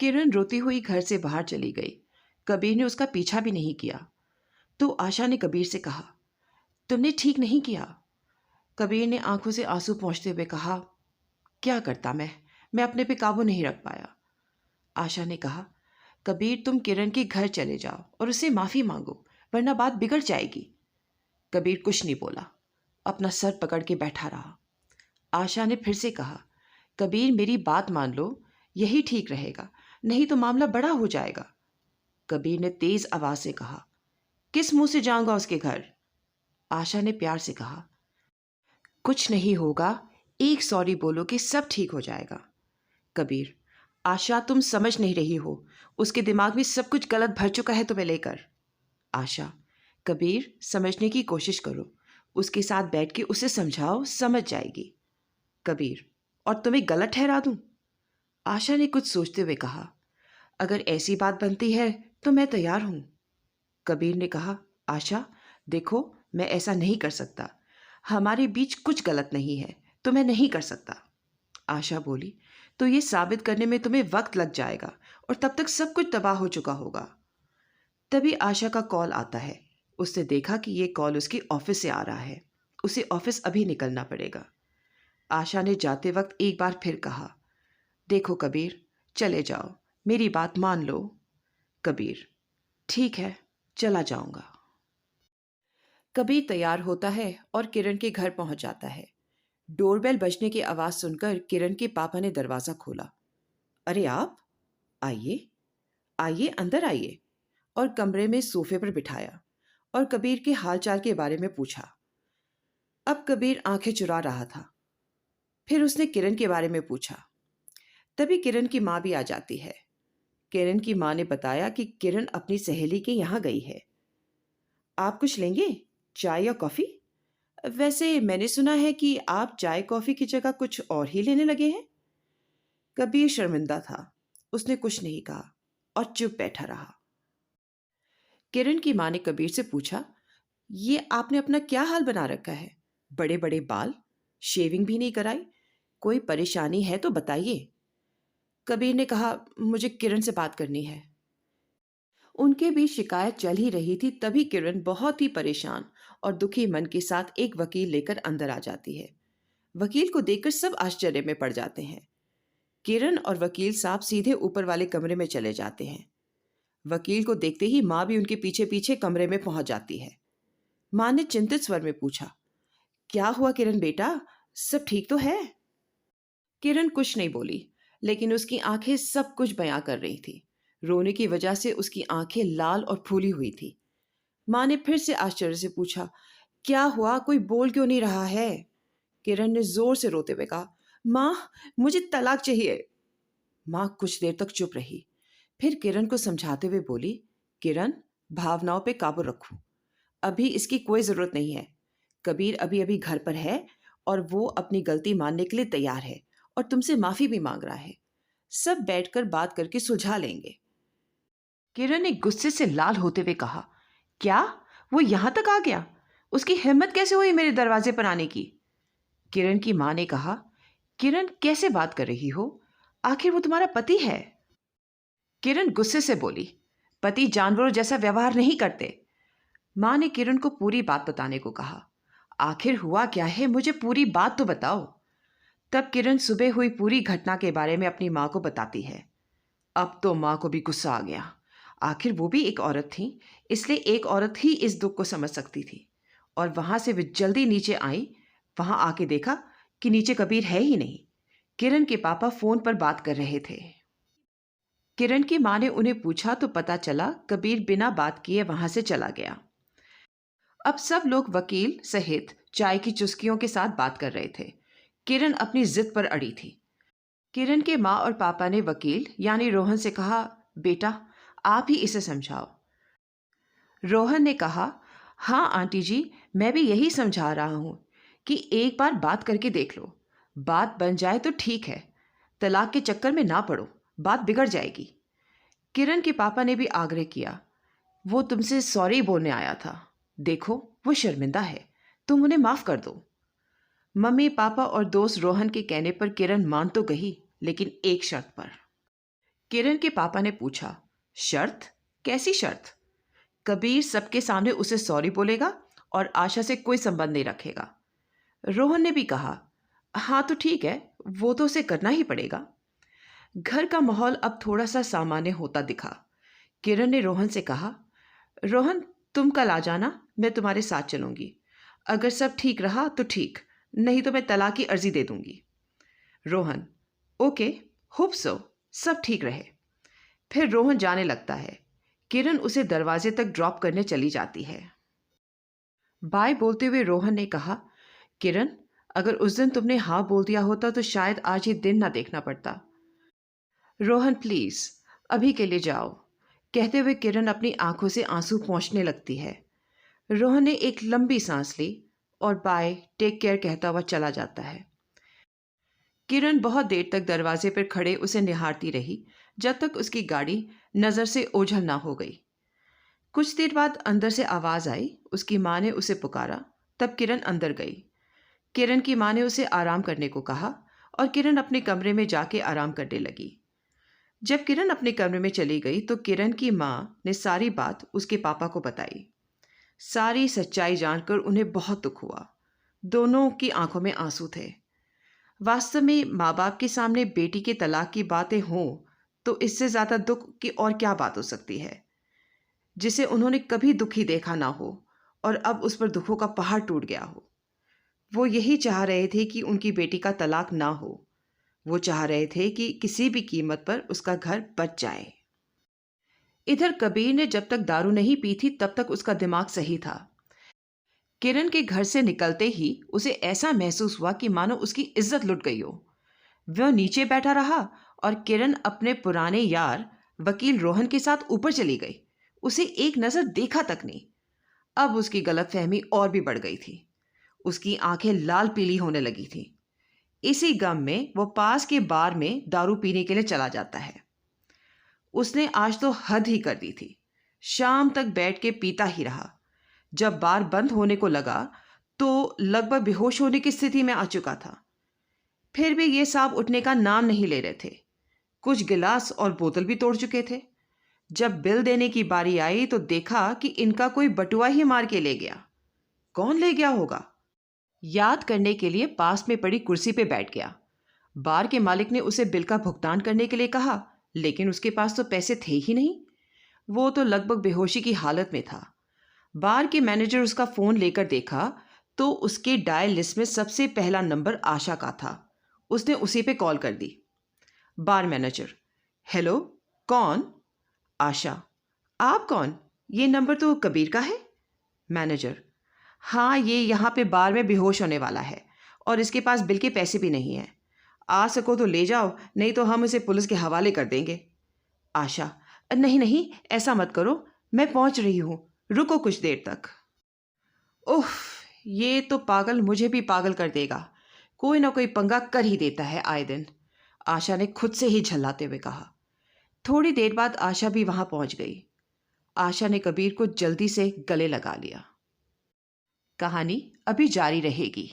किरण रोती हुई घर से बाहर चली गई। कबीर ने उसका पीछा भी नहीं किया। तो आशा ने कबीर से कहा, तुमने ठीक नहीं किया। कबीर ने आंखों से आंसू पोंछते हुए कहा, क्या करता मैं अपने पे काबू नहीं रख पाया। आशा ने कहा, कबीर तुम किरण के घर चले जाओ और उससे माफी मांगो, वरना बात बिगड़ जाएगी। कबीर कुछ नहीं बोला, अपना सर पकड़ के बैठा रहा। आशा ने फिर से कहा, कबीर मेरी बात मान लो, यही ठीक रहेगा, नहीं तो मामला बड़ा हो जाएगा। कबीर ने तेज आवाज से कहा, किस मुंह से जाऊंगा उसके घर। आशा ने प्यार से कहा, कुछ नहीं होगा, एक सॉरी बोलो कि सब ठीक हो जाएगा। कबीर, आशा तुम समझ नहीं रही हो, उसके दिमाग में सब कुछ गलत भर चुका है तुम्हें लेकर। आशा, कबीर समझने की कोशिश करो, उसके साथ बैठ के उसे समझाओ, समझ जाएगी। कबीर, और तुम्हें गलत ठहरा दूं। आशा ने कुछ सोचते हुए कहा, अगर ऐसी बात बनती है तो मैं तैयार हूं। कबीर ने कहा, आशा देखो, मैं ऐसा नहीं कर सकता, हमारे बीच कुछ गलत नहीं है, तो मैं नहीं कर सकता। आशा बोली, तो ये साबित करने में तुम्हें वक्त लग जाएगा और तब तक सब कुछ तबाह हो चुका होगा। तभी आशा का कॉल आता है। उसने देखा कि ये कॉल उसकी ऑफिस से आ रहा है। उसे ऑफिस अभी निकलना पड़ेगा। आशा ने जाते वक्त एक बार फिर कहा, देखो कबीर, चले जाओ, मेरी बात मान लो। कबीर, ठीक है, चला जाऊंगा। कबीर तैयार होता है और किरण के घर पहुंच जाता है। डोरबेल बजने की आवाज सुनकर किरण के पापा ने दरवाजा खोला। अरे आप, आइए आइए, अंदर आइए, और कमरे में सोफे पर बिठाया और कबीर के हालचाल के बारे में पूछा। अब कबीर आंखें चुरा रहा था। फिर उसने किरण के बारे में पूछा। तभी किरण की माँ भी आ जाती है। किरण की माँ ने बताया कि किरण अपनी सहेली के यहाँ गई है। आप कुछ लेंगे, चाय या कॉफी? वैसे मैंने सुना है कि आप चाय कॉफी की जगह कुछ और ही लेने लगे हैं। कबीर शर्मिंदा था। उसने कुछ नहीं कहा और चुप बैठा रहा। किरण की माँ ने कबीर से पूछा, ये आपने अपना क्या हाल बना रखा है? बड़े बड़े बाल, शेविंग भी नहीं कराई, कोई परेशानी है तो बताइए। कबीर ने कहा, मुझे किरण से बात करनी है। उनके बीच शिकायत चल ही रही थी, तभी किरण बहुत ही परेशान और दुखी मन के साथ एक वकील लेकर अंदर आ जाती है। वकील को देखकर सब आश्चर्य में पड़ जाते हैं। किरण और वकील साहब सीधे ऊपर वाले कमरे में चले जाते हैं। वकील को देखते ही माँ भी उनके पीछे पीछे कमरे में पहुंच जाती है। माँ ने चिंतित स्वर में पूछा, क्या हुआ किरण बेटा, सब ठीक तो है? किरण कुछ नहीं बोली, लेकिन उसकी आंखें सब कुछ बयां कर रही थी। रोने की वजह से उसकी आंखें लाल और फूली हुई थी। माँ ने फिर से आश्चर्य से पूछा, क्या हुआ, कोई बोल क्यों नहीं रहा है? किरण ने जोर से रोते हुए कहा, माँ, मुझे तलाक चाहिए। माँ कुछ देर तक चुप रही, फिर किरण को समझाते हुए बोली, किरण, भावनाओं पे काबू रखो, अभी इसकी कोई जरूरत नहीं है। कबीर अभी अभी घर पर है और वो अपनी गलती मानने के लिए तैयार है और तुमसे माफी भी मांग रहा है। सब बैठकर बात करके सुलझा लेंगे। किरण ने गुस्से से लाल होते हुए कहा, क्या वो यहां तक आ गया? उसकी हिम्मत कैसे हुई मेरे दरवाजे पर आने की? किरण की मां ने कहा, किरण कैसे बात कर रही हो, आखिर वो तुम्हारा पति है। किरण गुस्से से बोली, पति जानवरों जैसा व्यवहार नहीं करते। मां ने किरण को पूरी बात बताने को कहा, आखिर हुआ क्या है, मुझे पूरी बात तो बताओ। तब किरण सुबह हुई पूरी घटना के बारे में अपनी मां को बताती है। अब तो मां को भी गुस्सा आ गया। आखिर वो भी एक औरत थी, इसलिए एक औरत ही इस दुख को समझ सकती थी। और वहां से वे जल्दी नीचे आई। वहां आके देखा कि नीचे कबीर है ही नहीं। किरण के पापा फोन पर बात कर रहे थे। किरण की मां ने उन्हें पूछा तो पता चला कबीर बिना बात किए वहां से चला गया। अब सब लोग वकील सहित चाय की चुस्कियों के साथ बात कर रहे थे। किरण अपनी जिद पर अड़ी थी। किरण के माँ और पापा ने वकील यानी रोहन से कहा, बेटा आप ही इसे समझाओ। रोहन ने कहा, हाँ आंटी जी, मैं भी यही समझा रहा हूं कि एक बार बात करके देख लो, बात बन जाए तो ठीक है, तलाक के चक्कर में ना पड़ो, बात बिगड़ जाएगी। किरण के पापा ने भी आग्रह किया, वो तुमसे सॉरी बोलने आया था, देखो वो शर्मिंदा है, तुम उन्हें माफ कर दो। मम्मी पापा और दोस्त रोहन के कहने पर किरण मान तो गई, लेकिन एक शर्त पर। किरण के पापा ने पूछा, शर्त? कैसी शर्त? कबीर सबके सामने उसे सॉरी बोलेगा और आशा से कोई संबंध नहीं रखेगा। रोहन ने भी कहा, हाँ तो ठीक है, वो तो उसे करना ही पड़ेगा। घर का माहौल अब थोड़ा सा सामान्य होता दिखा। किरण ने रोहन से कहा, रोहन तुम कल आ जाना, मैं तुम्हारे साथ चलूंगी। अगर सब ठीक रहा तो ठीक, नहीं तो मैं तलाक की अर्जी दे दूंगी। रोहन, ओके, होप सो, सब ठीक रहे। फिर रोहन जाने लगता है। किरण उसे दरवाजे तक ड्रॉप करने चली जाती है। बाय बोलते हुए रोहन ने कहा, किरण, अगर उस दिन तुमने हाँ बोल दिया होता तो शायद आज ये दिन ना देखना पड़ता। रोहन प्लीज, अभी के लिए जाओ, कहते हुए किरण अपनी आंखों से आंसू पोंछने लगती है। रोहन ने एक लंबी सांस ली और बाय टेक केयर कहता हुआ चला जाता है। किरण बहुत देर तक दरवाजे पर खड़े उसे निहारती रही, जब तक उसकी गाड़ी नजर से ओझल ना हो गई। कुछ देर बाद अंदर से आवाज आई, उसकी माँ ने उसे पुकारा। तब किरण अंदर गई। किरण की माँ ने उसे आराम करने को कहा और किरण अपने कमरे में जाके आराम करने लगी। जब किरण अपने कमरे में चली गई तो किरण की माँ ने सारी बात उसके पापा को बताई। सारी सच्चाई जानकर उन्हें बहुत दुख हुआ। दोनों की आंखों में आंसू थे। वास्तव में माँ बाप के सामने बेटी के तलाक की बातें हों तो इससे ज्यादा दुख की और क्या बात हो सकती है, जिसे उन्होंने कभी दुखी देखा ना हो और अब उस पर दुखों का पहाड़ टूट गया हो। वो यही चाह रहे थे कि उनकी बेटी का तलाक ना हो। वो चाह रहे थे कि किसी भी कीमत पर उसका घर बच जाए। इधर कबीर ने जब तक दारू नहीं पी थी तब तक उसका दिमाग सही था। किरण के घर से निकलते ही उसे ऐसा महसूस हुआ कि मानो उसकी इज्जत लुट गई हो। वह नीचे बैठा रहा और किरण अपने पुराने यार वकील रोहन के साथ ऊपर चली गई। उसे एक नजर देखा तक नहीं। अब उसकी गलतफहमी और भी बढ़ गई थी। उसकी आंखें लाल पीली होने लगी थी। इसी गम में वो पास के बार में दारू पीने के लिए चला जाता है। उसने आज तो हद ही कर दी थी। शाम तक बैठ के पीता ही रहा। जब बार बंद होने को लगा तो लगभग बेहोश होने की स्थिति में आ चुका था। फिर भी ये साहब उठने का नाम नहीं ले रहे थे। कुछ गिलास और बोतल भी तोड़ चुके थे। जब बिल देने की बारी आई तो देखा कि इनका कोई बटुआ ही मार के ले गया। कौन ले गया होगा? याद करने के लिए पास में पड़ी कुर्सी पे बैठ गया। बार के मालिक ने उसे बिल का भुगतान करने के लिए कहा, लेकिन उसके पास तो पैसे थे ही नहीं। वो तो लगभग बेहोशी की हालत में था। बार के मैनेजर उसका फोन लेकर देखा तो उसके डायल लिस्ट में सबसे पहला नंबर आशा का था। उसने उसी पे कॉल कर दी। बार मैनेजर, हेलो, कौन? आशा, आप कौन? ये नंबर तो कबीर का है। मैनेजर, हाँ, ये यहाँ पे बार में बेहोश होने वाला है और इसके पास बिल के पैसे भी नहीं हैं। आ सको तो ले जाओ, नहीं तो हम इसे पुलिस के हवाले कर देंगे। आशा, नहीं नहीं, ऐसा मत करो, मैं पहुंच रही हूँ, रुको कुछ देर तक। उफ, ये तो पागल मुझे भी पागल कर देगा। कोई ना कोई पंगा कर ही देता है आए दिन, आशा ने खुद से ही झल्लाते हुए कहा। थोड़ी देर बाद आशा भी वहां पहुंच गई। आशा ने कबीर को जल्दी से गले लगा लिया। कहानी अभी जारी रहेगी।